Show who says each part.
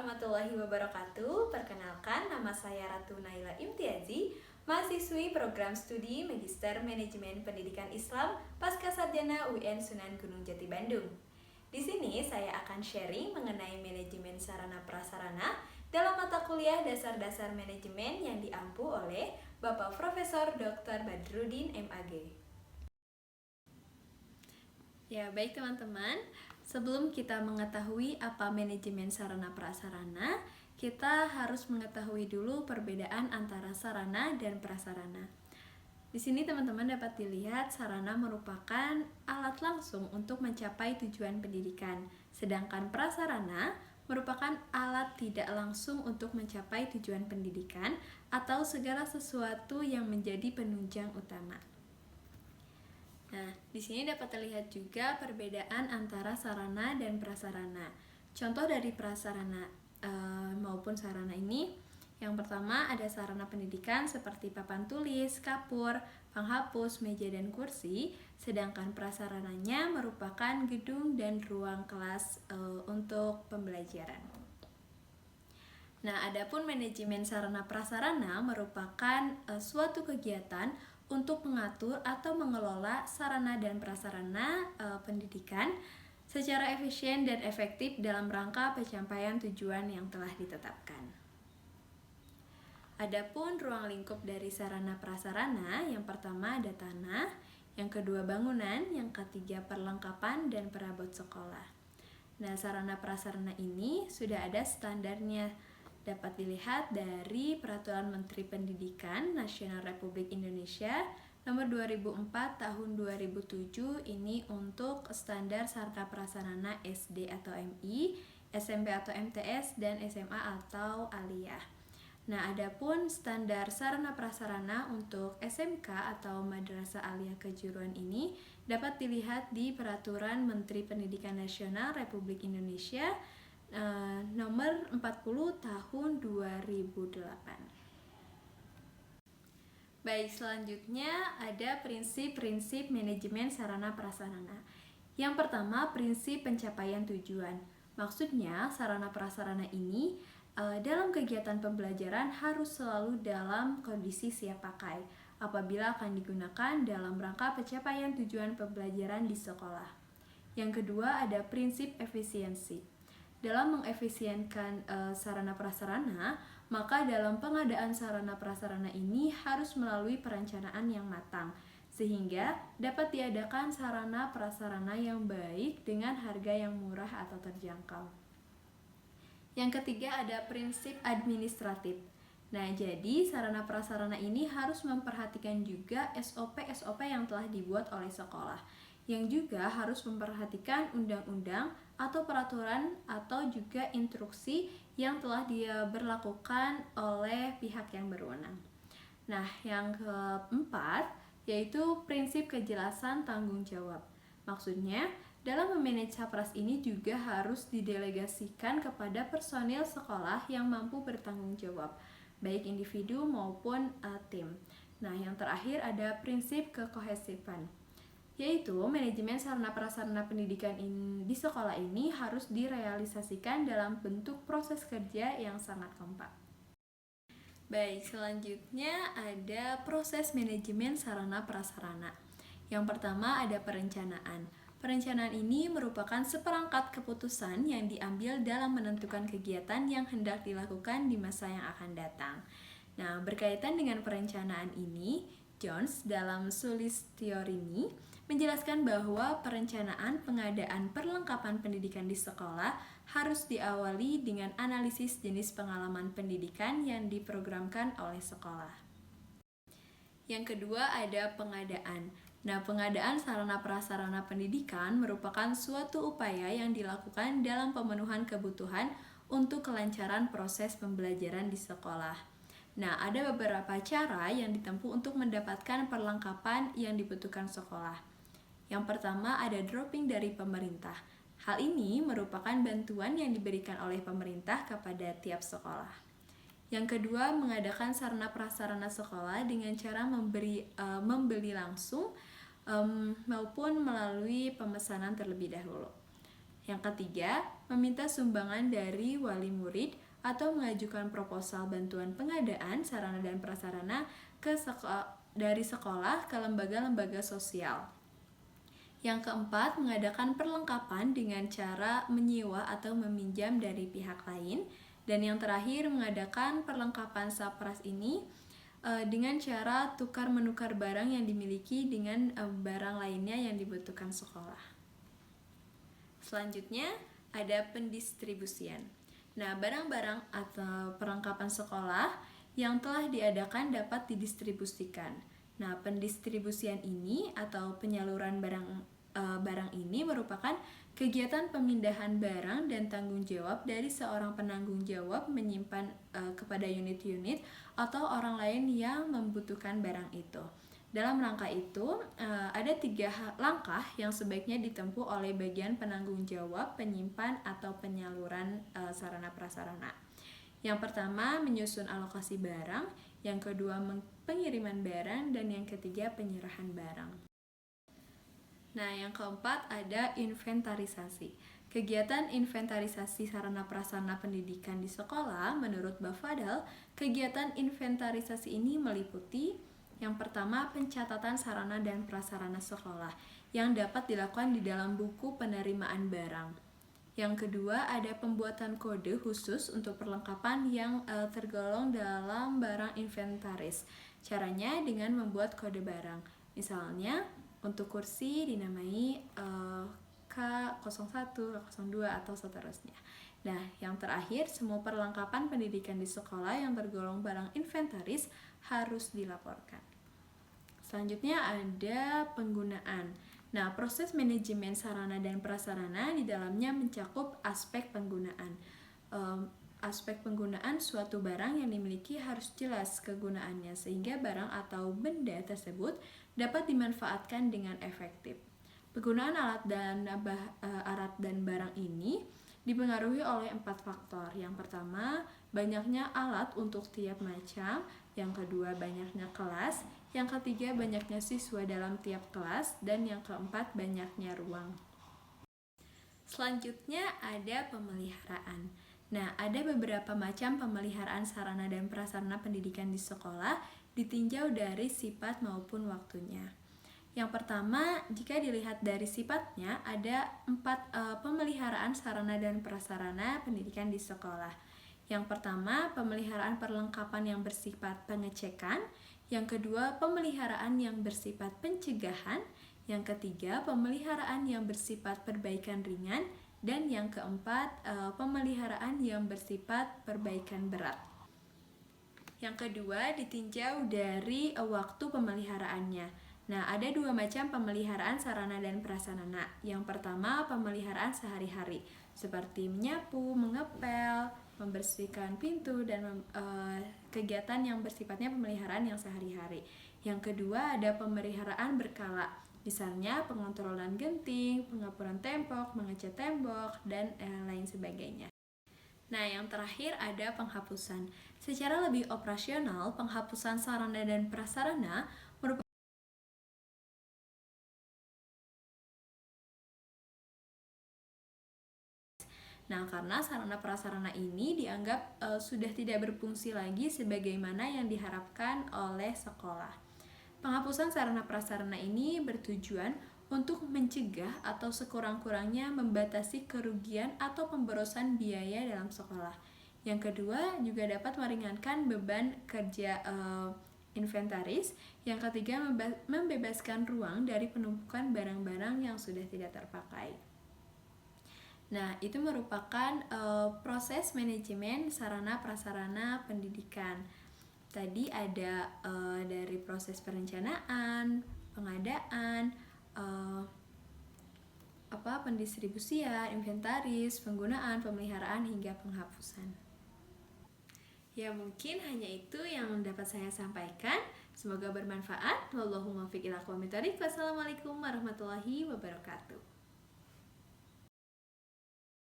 Speaker 1: warahmatullahi wabarakatuh. Perkenalkan, nama saya Ratu Naila Imtiazi, mahasiswi program studi Magister Manajemen Pendidikan Islam Pascasarjana UIN Sunan Gunung Jati Bandung. Di sini saya akan sharing mengenai manajemen sarana prasarana dalam mata kuliah dasar-dasar manajemen yang diampu oleh Bapak Profesor Dr. Badrudin MAG. Ya, baik teman-teman. Sebelum kita mengetahui apa manajemen sarana prasarana, kita harus mengetahui dulu perbedaan antara sarana dan prasarana. Di sini teman-teman dapat dilihat sarana merupakan alat langsung untuk mencapai tujuan pendidikan, sedangkan prasarana merupakan alat tidak langsung untuk mencapai tujuan pendidikan atau segala sesuatu yang menjadi penunjang utama. Nah, di sini dapat terlihat juga perbedaan antara sarana dan prasarana. Contoh dari prasarana maupun sarana ini, yang pertama ada sarana pendidikan seperti papan tulis, kapur, penghapus, meja dan kursi, sedangkan prasarananya merupakan gedung dan ruang kelas untuk pembelajaran. Nah, adapun manajemen sarana prasarana merupakan suatu kegiatan untuk mengatur atau mengelola sarana dan prasarana pendidikan secara efisien dan efektif dalam rangka pencapaian tujuan yang telah ditetapkan. Adapun ruang lingkup dari sarana prasarana, yang pertama ada tanah, yang kedua bangunan, yang ketiga perlengkapan dan perabot sekolah. Nah, sarana prasarana ini sudah ada standarnya, dapat dilihat dari Peraturan Menteri Pendidikan Nasional Republik Indonesia Nomor 2004 Tahun 2007 ini untuk standar sarana prasarana SD atau MI, SMP atau MTS, dan SMA atau Aliyah. Nah, adapun standar sarana prasarana untuk SMK atau Madrasah Aliyah Kejuruan ini dapat dilihat di Peraturan Menteri Pendidikan Nasional Republik Indonesia Nomor 40 Tahun 2008. Baik, selanjutnya ada prinsip-prinsip manajemen sarana prasarana. Yang pertama, prinsip pencapaian tujuan. Maksudnya, sarana prasarana ini dalam kegiatan pembelajaran harus selalu dalam kondisi siap pakai apabila akan digunakan dalam rangka pencapaian tujuan pembelajaran di sekolah. Yang kedua, ada prinsip efisiensi. Dalam mengefisienkan sarana prasarana, maka dalam pengadaan sarana prasarana ini harus melalui perencanaan yang matang, sehingga dapat diadakan sarana prasarana yang baik dengan harga yang murah atau terjangkau. Yang ketiga ada prinsip administratif. Nah, jadi sarana prasarana ini harus memperhatikan juga SOP-SOP yang telah dibuat oleh sekolah, yang juga harus memperhatikan undang-undang atau peraturan atau juga instruksi yang telah diberlakukan oleh pihak yang berwenang. Nah, yang keempat yaitu prinsip kejelasan tanggung jawab. Maksudnya, dalam memanage Sapras ini juga harus didelegasikan kepada personil sekolah yang mampu bertanggung jawab, baik individu maupun tim. Nah, yang terakhir ada prinsip kekohesifan, yaitu manajemen sarana prasarana pendidikan di sekolah ini harus direalisasikan dalam bentuk proses kerja yang sangat kompak. Baik, selanjutnya ada proses manajemen sarana prasarana. Yang pertama ada perencanaan. Perencanaan ini merupakan seperangkat keputusan yang diambil dalam menentukan kegiatan yang hendak dilakukan di masa yang akan datang. Nah, berkaitan dengan perencanaan ini, Jones dalam Sulistiorini menjelaskan bahwa perencanaan pengadaan perlengkapan pendidikan di sekolah harus diawali dengan analisis jenis pengalaman pendidikan yang diprogramkan oleh sekolah. Yang kedua ada pengadaan. Nah, pengadaan sarana prasarana pendidikan merupakan suatu upaya yang dilakukan dalam pemenuhan kebutuhan untuk kelancaran proses pembelajaran di sekolah. Nah, ada beberapa cara yang ditempuh untuk mendapatkan perlengkapan yang dibutuhkan sekolah. Yang pertama ada dropping dari pemerintah. Hal ini merupakan bantuan yang diberikan oleh pemerintah kepada tiap sekolah. Yang kedua, mengadakan sarana prasarana sekolah dengan cara membeli langsung maupun melalui pemesanan terlebih dahulu. Yang ketiga, meminta sumbangan dari wali murid atau mengajukan proposal bantuan pengadaan sarana dan prasarana dari sekolah ke lembaga-lembaga sosial. Yang keempat, mengadakan perlengkapan dengan cara menyewa atau meminjam dari pihak lain. Dan yang terakhir, mengadakan perlengkapan sapras ini dengan cara tukar-menukar barang yang dimiliki dengan barang lainnya yang dibutuhkan sekolah. Selanjutnya, ada pendistribusian. Nah, barang-barang atau perlengkapan sekolah yang telah diadakan dapat didistribusikan. Nah, pendistribusian ini atau penyaluran barang ini merupakan kegiatan pemindahan barang dan tanggung jawab dari seorang penanggung jawab menyimpan kepada unit-unit atau orang lain yang membutuhkan barang itu. Dalam rangka itu, ada 3 langkah yang sebaiknya ditempuh oleh bagian penanggung jawab, penyimpan, atau penyaluran sarana prasarana. Yang pertama, menyusun alokasi barang. Yang kedua, pengiriman barang. Dan yang ketiga, penyerahan barang. Nah, yang keempat ada inventarisasi. Kegiatan inventarisasi sarana prasarana pendidikan di sekolah, menurut Bafadal, kegiatan inventarisasi ini meliputi yang pertama, pencatatan sarana dan prasarana sekolah yang dapat dilakukan di dalam buku penerimaan barang. Yang kedua, ada pembuatan kode khusus untuk perlengkapan yang tergolong dalam barang inventaris. Caranya dengan membuat kode barang. Misalnya, untuk kursi dinamai K01, K02, atau seterusnya. Nah, yang terakhir, semua perlengkapan pendidikan di sekolah yang tergolong barang inventaris harus dilaporkan. Selanjutnya ada penggunaan. Nah, proses manajemen sarana dan prasarana di dalamnya mencakup aspek penggunaan. Aspek penggunaan suatu barang yang dimiliki harus jelas kegunaannya sehingga barang atau benda tersebut dapat dimanfaatkan dengan efektif. Penggunaan alat dan barang ini dipengaruhi oleh 4 faktor. Yang pertama, banyaknya alat untuk tiap macam. Yang kedua, banyaknya kelas. Yang ketiga, banyaknya siswa dalam tiap kelas. Dan yang keempat, banyaknya ruang. Selanjutnya ada pemeliharaan. Nah, ada beberapa macam pemeliharaan sarana dan prasarana pendidikan di sekolah ditinjau dari sifat maupun waktunya. Yang pertama, jika dilihat dari sifatnya, ada 4 pemeliharaan sarana dan prasarana pendidikan di sekolah. Yang pertama, pemeliharaan perlengkapan yang bersifat pengecekan. Yang kedua, pemeliharaan yang bersifat pencegahan. Yang ketiga, pemeliharaan yang bersifat perbaikan ringan. Dan yang keempat, pemeliharaan yang bersifat perbaikan berat. Yang kedua, ditinjau dari waktu pemeliharaannya. Nah, ada 2 macam pemeliharaan sarana dan prasarana. Yang pertama, pemeliharaan sehari-hari, seperti menyapu, mengepel, membersihkan pintu, dan kegiatan yang bersifatnya pemeliharaan yang sehari-hari. Yang kedua, ada pemeliharaan berkala, misalnya pengontrolan genting, pengapuran tembok, mengecat tembok, dan lain sebagainya. Nah, yang terakhir ada penghapusan. Secara lebih operasional, penghapusan sarana dan prasarana merupakan Nah, karena sarana prasarana ini dianggap sudah tidak berfungsi lagi sebagaimana yang diharapkan oleh sekolah. Penghapusan sarana prasarana ini bertujuan untuk mencegah atau sekurang-kurangnya membatasi kerugian atau pemborosan biaya dalam sekolah. Yang kedua, juga dapat meringankan beban kerja inventaris. Yang ketiga, membebaskan ruang dari penumpukan barang-barang yang sudah tidak terpakai. Nah, itu merupakan proses manajemen sarana prasarana pendidikan. Tadi ada dari proses perencanaan, pengadaan, pendistribusian, inventaris, penggunaan, pemeliharaan, hingga penghapusan. Ya, mungkin hanya itu yang dapat saya sampaikan. Semoga bermanfaat. Wallahumma fiq ila aqwamit thoriq. Wassalamualaikum warahmatullahi wabarakatuh.